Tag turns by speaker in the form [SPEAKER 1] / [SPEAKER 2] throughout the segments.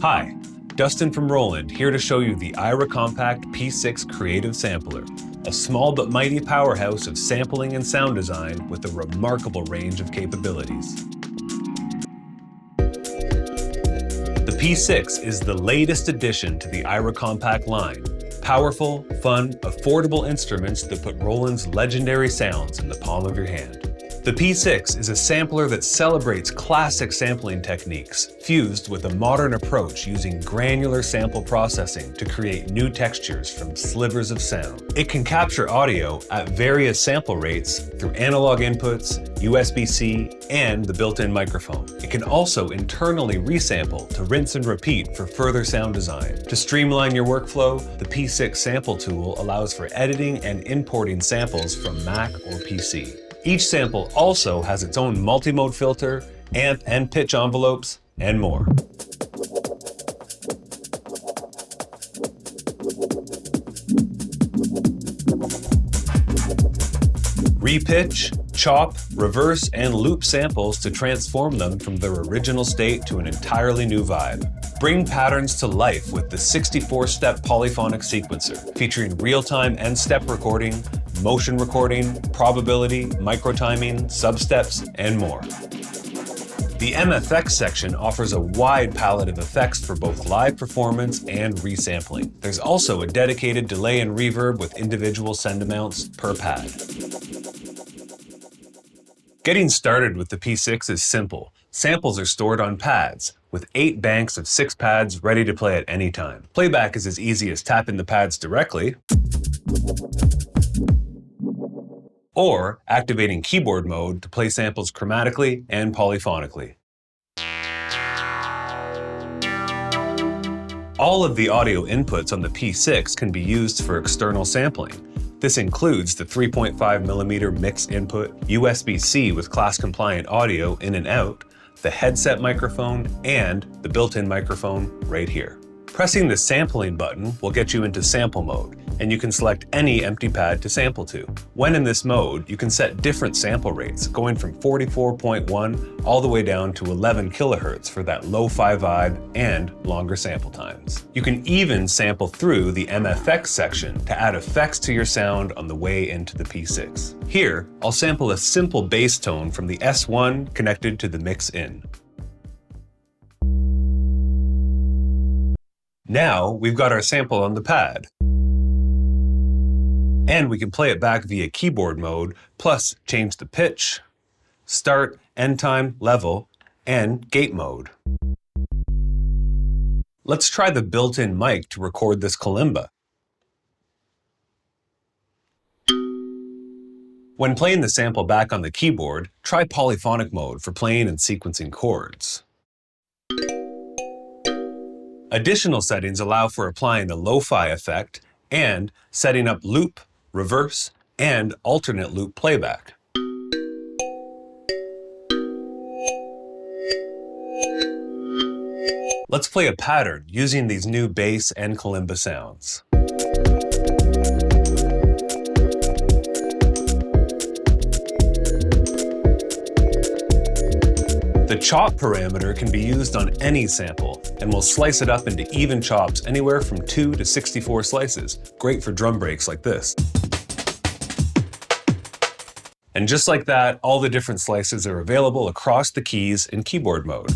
[SPEAKER 1] Hi, Dustin from Roland here to show you the AIRA Compact P-6 Creative Sampler, a small but mighty powerhouse of sampling and sound design with a remarkable range of capabilities. The P-6 is the latest addition to the AIRA Compact line. Powerful, fun, affordable instruments that put Roland's legendary sounds in the palm of your hand. The P-6 is a sampler that celebrates classic sampling techniques, fused with a modern approach using granular sample processing to create new textures from slivers of sound. It can capture audio at various sample rates through analog inputs, USB-C, and the built-in microphone. It can also internally resample to rinse and repeat for further sound design. To streamline your workflow, the P-6 sample tool allows for editing and importing samples from Mac or PC. Each sample also has its own multi-mode filter, amp and pitch envelopes, and more. Repitch, chop, reverse, and loop samples to transform them from their original state to an entirely new vibe. Bring patterns to life with the 64-step polyphonic sequencer, featuring real-time and step recording, motion recording, probability, microtiming, substeps, and more. The MFX section offers a wide palette of effects for both live performance and resampling. There's also a dedicated delay and reverb with individual send amounts per pad. Getting started with the P-6 is simple. Samples are stored on pads, with 8 banks of 6 pads ready to play at any time. Playback is as easy as tapping the pads directly, or activating keyboard mode to play samples chromatically and polyphonically. All of the audio inputs on the P-6 can be used for external sampling. This includes the 3.5mm mix input, USB-C with class-compliant audio in and out, the headset microphone, and the built-in microphone right here. Pressing the sampling button will get you into sample mode, and you can select any empty pad to sample to. When in this mode, you can set different sample rates, going from 44.1 all the way down to 11 kHz for that lo-fi vibe and longer sample times. You can even sample through the MFX section to add effects to your sound on the way into the P-6. Here, I'll sample a simple bass tone from the S1 connected to the mix-in. Now we've got our sample on the pad. And we can play it back via keyboard mode, plus change the pitch, start, end time, level, and gate mode. Let's try the built-in mic to record this kalimba. When playing the sample back on the keyboard, try polyphonic mode for playing and sequencing chords. Additional settings allow for applying the lo-fi effect and setting up loop, reverse, and alternate loop playback. Let's play a pattern using these new bass and kalimba sounds. The chop parameter can be used on any sample, and we'll slice it up into even chops anywhere from 2 to 64 slices, great for drum breaks like this. And just like that, all the different slices are available across the keys in keyboard mode.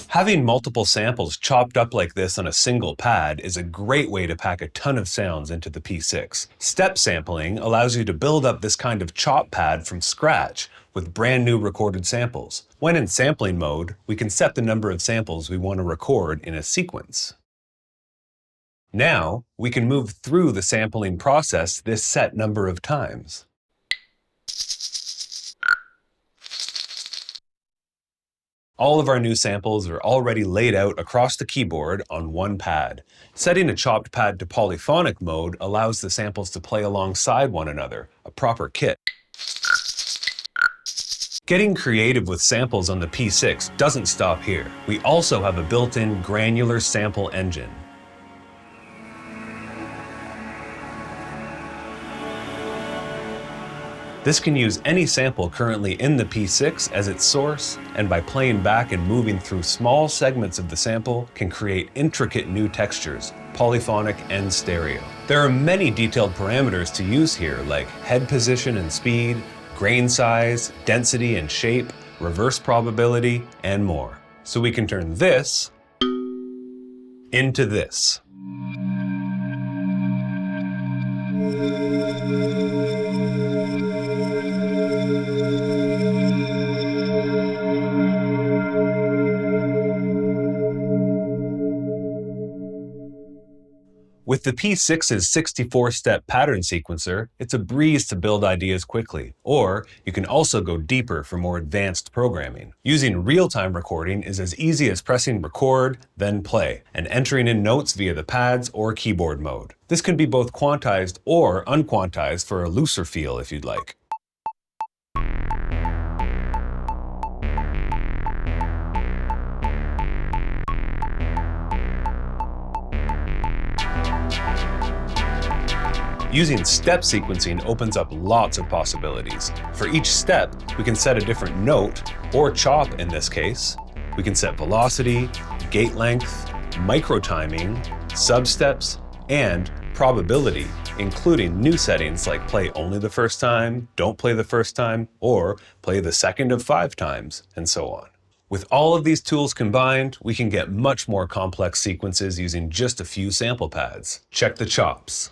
[SPEAKER 1] Having multiple samples chopped up like this on a single pad is a great way to pack a ton of sounds into the P-6. Step sampling allows you to build up this kind of chop pad from scratch with brand new recorded samples. When in sampling mode, we can set the number of samples we want to record in a sequence. Now, we can move through the sampling process this set number of times. All of our new samples are already laid out across the keyboard on one pad. Setting a chopped pad to polyphonic mode allows the samples to play alongside one another, a proper kit. Getting creative with samples on the P-6 doesn't stop here. We also have a built-in granular sample engine. This can use any sample currently in the P-6 as its source, and by playing back and moving through small segments of the sample, can create intricate new textures, polyphonic and stereo. There are many detailed parameters to use here, like head position and speed, grain size, density and shape, reverse probability, and more. So we can turn this into this. With the P-6's 64-step pattern sequencer, it's a breeze to build ideas quickly, or you can also go deeper for more advanced programming. Using real-time recording is as easy as pressing record, then play, and entering in notes via the pads or keyboard mode. This can be both quantized or unquantized for a looser feel if you'd like. Using step sequencing opens up lots of possibilities. For each step, we can set a different note, or chop in this case. We can set velocity, gate length, micro timing, substeps, and probability, including new settings like play only the first time, don't play the first time, or play the second of 5 times, and so on. With all of these tools combined, we can get much more complex sequences using just a few sample pads. Check the chops.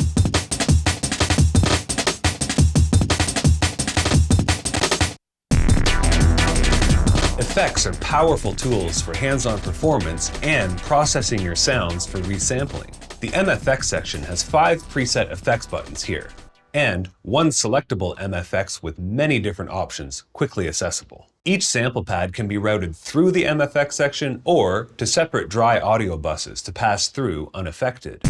[SPEAKER 1] Effects are powerful tools for hands-on performance and processing your sounds for resampling. The MFX section has 5 preset effects buttons here, and 1 selectable MFX with many different options quickly accessible. Each sample pad can be routed through the MFX section or to separate dry audio buses to pass through unaffected.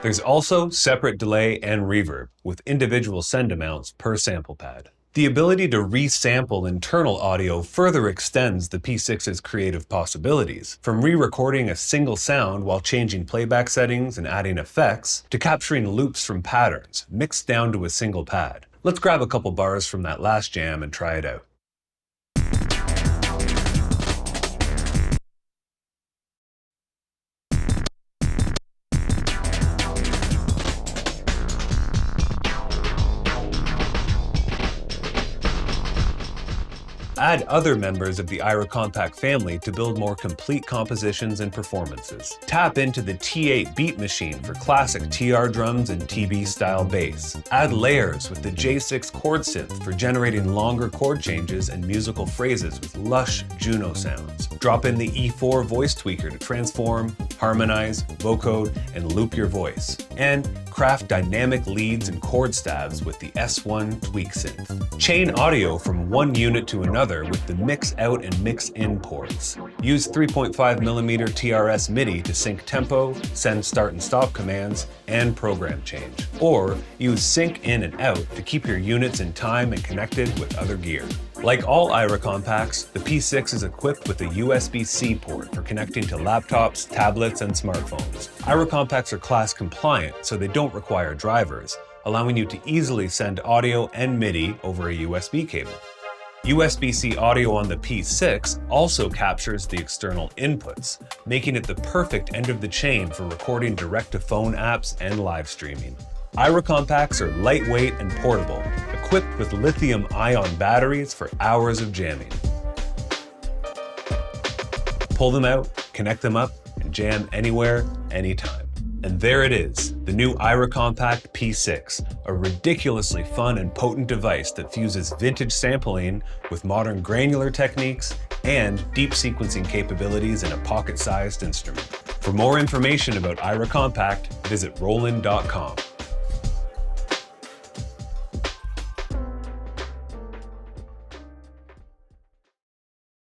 [SPEAKER 1] There's also separate delay and reverb, with individual send amounts per sample pad. The ability to resample internal audio further extends the P-6's creative possibilities, from re-recording a single sound while changing playback settings and adding effects, to capturing loops from patterns, mixed down to a single pad. Let's grab a couple bars from that last jam and try it out. Add other members of the AIRA Compact family to build more complete compositions and performances. Tap into the T8 beat machine for classic TR drums and TB-style bass. Add layers with the J6 chord synth for generating longer chord changes and musical phrases with lush Juno sounds. Drop in the E4 voice tweaker to transform, harmonize, vocode, and loop your voice. And craft dynamic leads and chord stabs with the S1 tweak synth. Chain audio from one unit to another with the mix out and mix in ports. Use 3.5mm TRS MIDI to sync tempo, send start and stop commands, and program change. Or use sync in and out to keep your units in time and connected with other gear. Like all AIRA Compacts, the P-6 is equipped with a USB-C port for connecting to laptops, tablets, and smartphones. AIRA Compacts are class compliant, so they don't require drivers, allowing you to easily send audio and MIDI over a USB cable. USB-C audio on the P-6 also captures the external inputs, making it the perfect end of the chain for recording direct-to-phone apps and live streaming. AIRA Compacts are lightweight and portable, equipped with lithium-ion batteries for hours of jamming. Pull them out, connect them up, and jam anywhere, anytime. And there it is, the new AIRA Compact P-6, a ridiculously fun and potent device that fuses vintage sampling with modern granular techniques and deep sequencing capabilities in a pocket-sized instrument. For more information about AIRA Compact, visit Roland.com.